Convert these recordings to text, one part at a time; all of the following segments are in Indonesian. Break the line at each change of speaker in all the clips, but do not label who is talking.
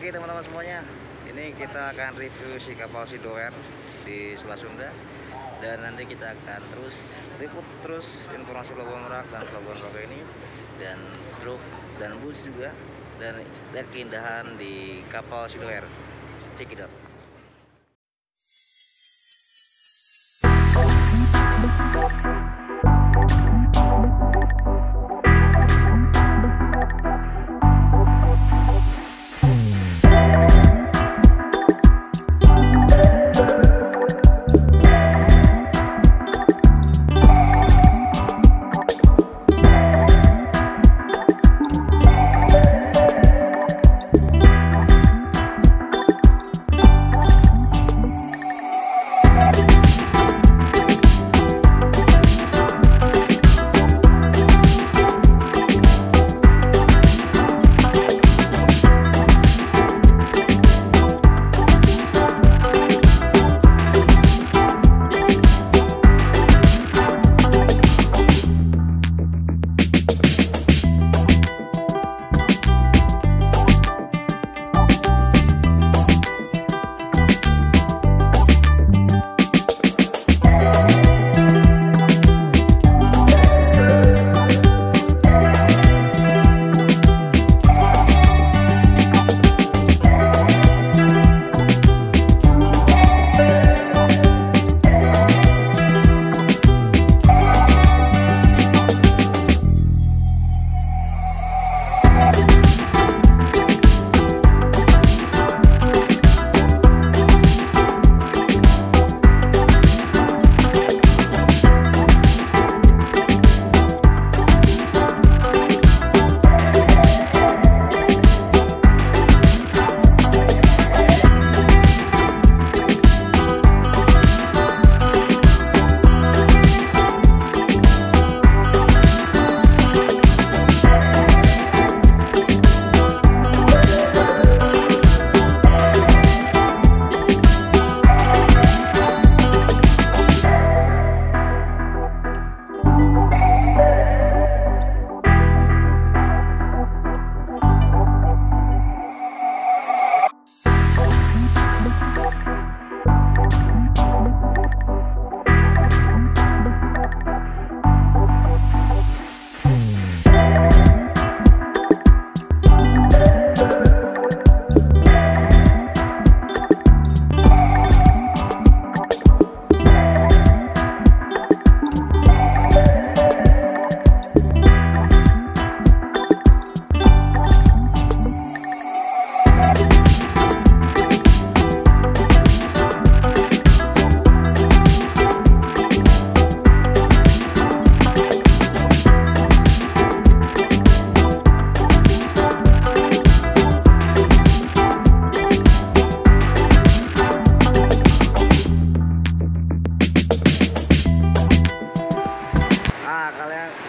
pagi teman-teman semuanya. Ini kita akan review si kapal Sidoer di Selat Sunda, dan nanti kita akan terus liput informasi Pelabuhan Merak dan Pelabuhan Rogo ini, dan truk dan bus juga, dan lihat keindahan di kapal Sidoer. Check it out.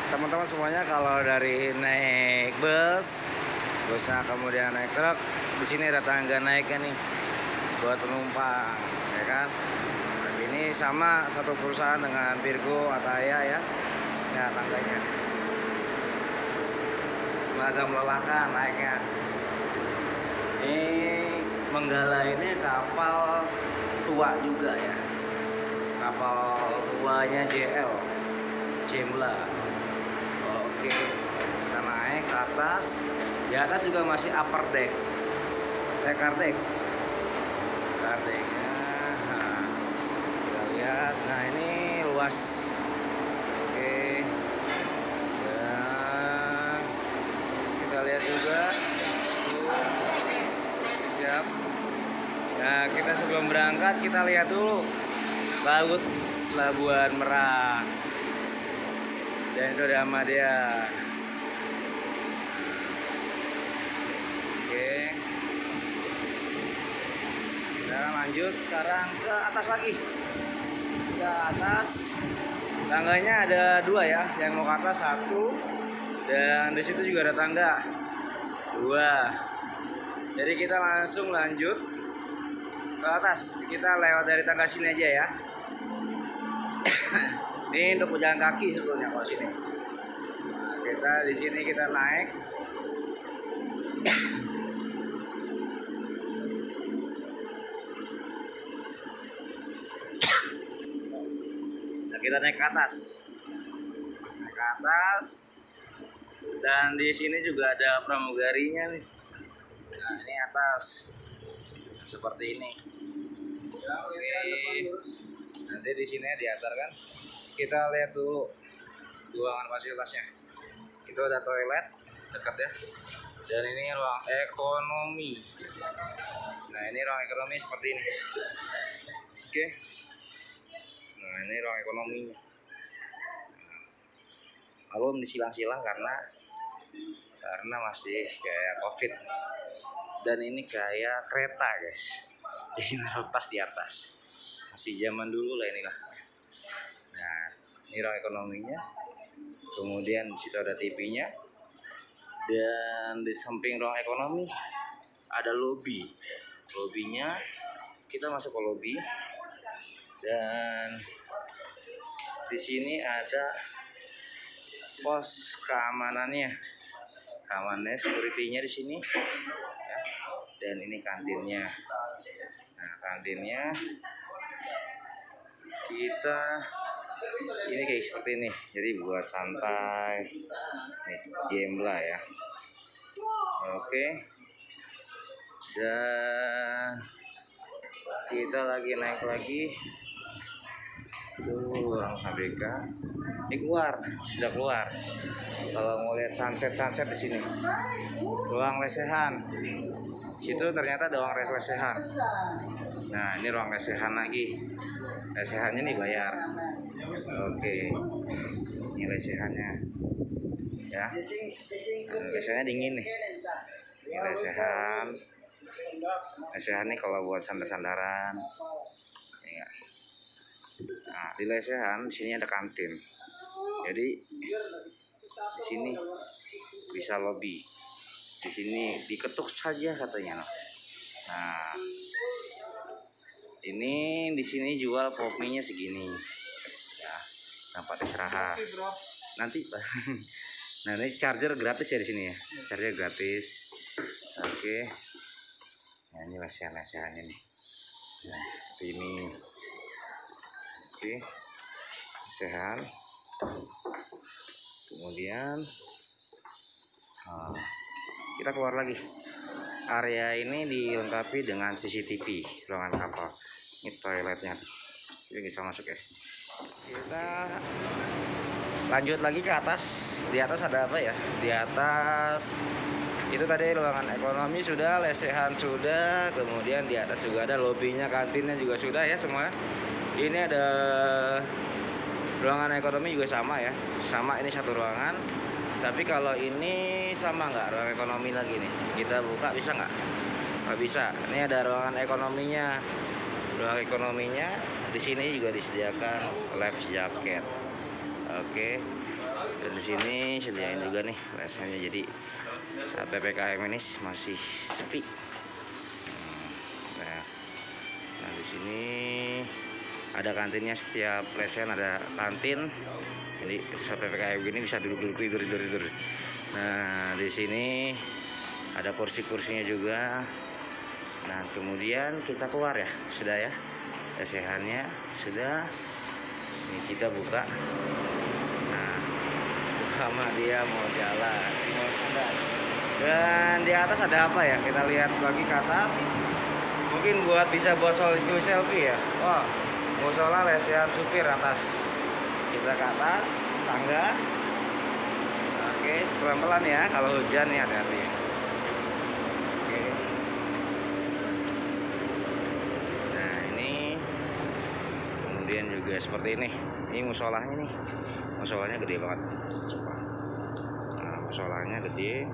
Teman-teman semuanya, kalau dari naik bus, terusnya kemudian naik truk, di sini ada tangga naiknya nih buat penumpang, ya kan? Nah, ini sama satu perusahaan dengan Virgo Ataya ya. Ya, tangganya. Cuma agak melelahkan naiknya. Ini Menggala ini kapal tua juga ya. Kapal tuanya JL Jemla. Oke, kita naik ke atas. Di atas juga masih upper deck, cardek. Nah, kita lihat. Nah, ini luas. Oke, dan kita lihat juga. Siap. Nah, kita sebelum berangkat kita lihat dulu laut Pelabuhan Merak. Dan itu ada Ahmadiyah. Oke. Kita lanjut sekarang ke atas lagi. Ke atas. Tangganya ada dua ya. Yang mau ke atas satu. Dan di situ juga ada tangga. Dua. Jadi kita langsung lanjut ke atas. Kita lewat dari tangga sini aja ya. Ini untuk pejalan kaki sebetulnya kalau sini. Nah, kita di sini kita naik. kita naik ke atas. Dan di sini juga ada pramugarinya nih. Nah, ini atas seperti ini. Oke. Nanti di sini diantar kan. Kita lihat dulu ruangan fasilitasnya. Itu ada toilet dekat ya. Dan ini ruang ekonomi. Nah, ini ruang ekonomi seperti ini. Oke. Nah, ini ruang ekonominya. Belum disilang-silang karena masih kayak COVID. Dan ini kayak kereta, guys. Ini naruh tas di atas. Masih zaman dulu lah inilah. Nah, ini ruang ekonominya. Kemudian di situ ada TV-nya. Dan di samping ruang ekonomi ada lobby. Lobbynya kita masuk ke lobby. Dan di sini ada pos keamanannya, security-nya di sini ya. Dan ini kantinnya. Nah, kantinnya kita ini kayak seperti ini, jadi buat santai nih, game lah ya. Oke, dan kita lagi naik lagi tuh ruang ABK. Ini sudah keluar. Kalau mau lihat sunset di sini. Ruang lesehan. Situ ternyata ada ruang lesehan. Nah, ini ruang lesehan lagi. Lesehannya nih bayar. Oke. Ini lesehannya. Ya. Nah, lesehannya dingin nih. Ini lesehan. Lesehan nih kalau buat sandar-sandaran. Ya. Nah, di lesehan di sini ada kantin. Jadi di sini bisa lobby. Di sini diketuk saja katanya. Nah, ini di sini jual kopinya segini. Ya, tempat istirahat. Nanti, nah ini charger gratis ya di sini ya. Charger gratis. Oke. Nah, ini lesehan-lesehannya nih. Nah, seperti ini. Oke, lesehan. Kemudian kita keluar lagi. Area ini dilengkapi dengan CCTV ruangan kapal. Ini toiletnya, jadi bisa masuk ya. Kita lanjut lagi ke atas. Di atas ada apa ya? Di atas itu tadi ruangan ekonomi sudah, lesehan sudah, kemudian di atas juga ada lobbynya, kantinnya juga sudah ya semua. Ini ada ruangan ekonomi juga sama ya, sama, ini satu ruangan. Tapi kalau ini sama nggak ruang ekonomi lagi nih, kita buka bisa nggak? Nggak bisa. Ini ada ruangan ekonominya. Ruang ekonominya di sini juga disediakan life jacket. Oke. Dan di sini sediain juga nih lesennya. Jadi saat PPKM ini masih sepi. Nah di sini ada kantinnya, setiap lesen ada kantin. Jadi saat PPKM gini bisa duduk tidur. Nah di sini ada kursinya juga. Nah kemudian kita keluar ya, sudah ya, lesehannya sudah. Ini kita buka. Nah sama dia mau jalan. Dan di atas ada apa ya? Kita lihat lagi ke atas. Mungkin bisa buat selfie ya. Wah, musola lesehan supir atas. Kita ke atas tangga. Oke, pelan-pelan ya, kalau hujan nih hati-hati. Oke. Nah ini kemudian juga seperti ini. Ini musolanya nih. Musolanya gede banget. Nah, musolanya gede.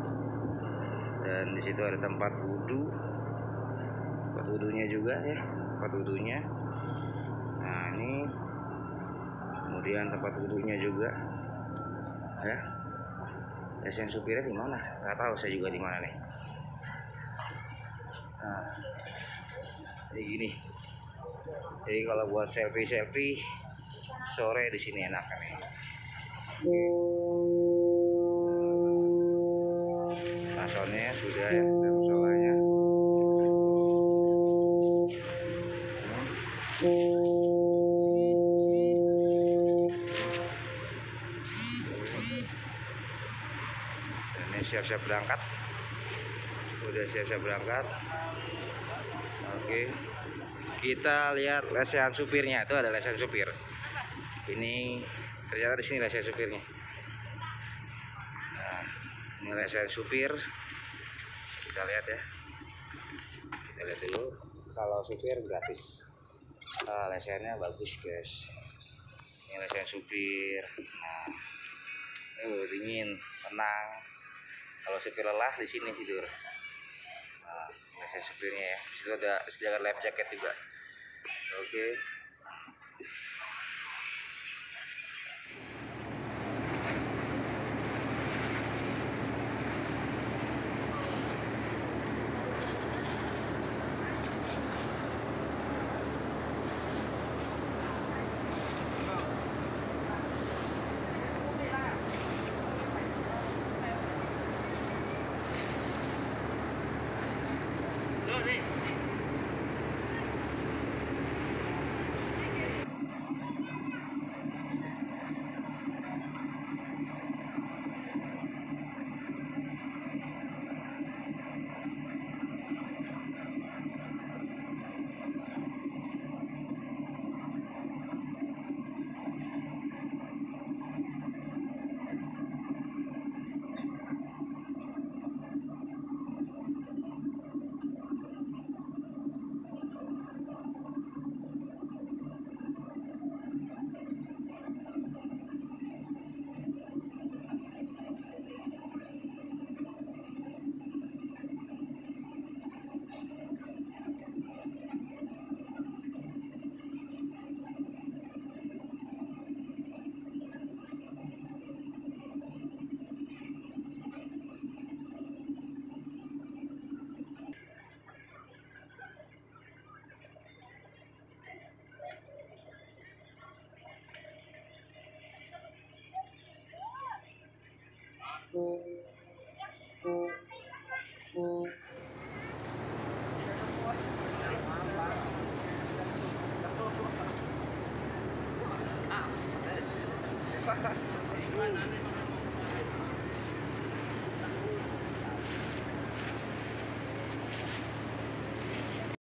Dan di situ ada tempat wudhu. Tempat wudhunya juga ya, tempat wudhunya. Nah ini kemudian tempat wudhunya juga ya. Lesen supirnya di mana? Nggak tahu saya juga di mana nih. Nah, kayak gini. Jadi kalau buat selfie sore di sini enak nih. Pasonnya sudah ya, musolanya. siap-siap berangkat. Oke, kita lihat lesehan supirnya. Itu ada lesehan supir. Ini ternyata di sini lesehan supirnya. Nah, ini lesehan supir. Kita lihat ya. Kita lihat dulu. Kalau supir gratis. Lesehannya bagus guys. Ini lesehan supir. Nah, ini dingin, tenang. Kalau supir lelah di sini tidur. Nah, lesehan supirnya ya. Di situ ada sediakan life jacket juga. Oke.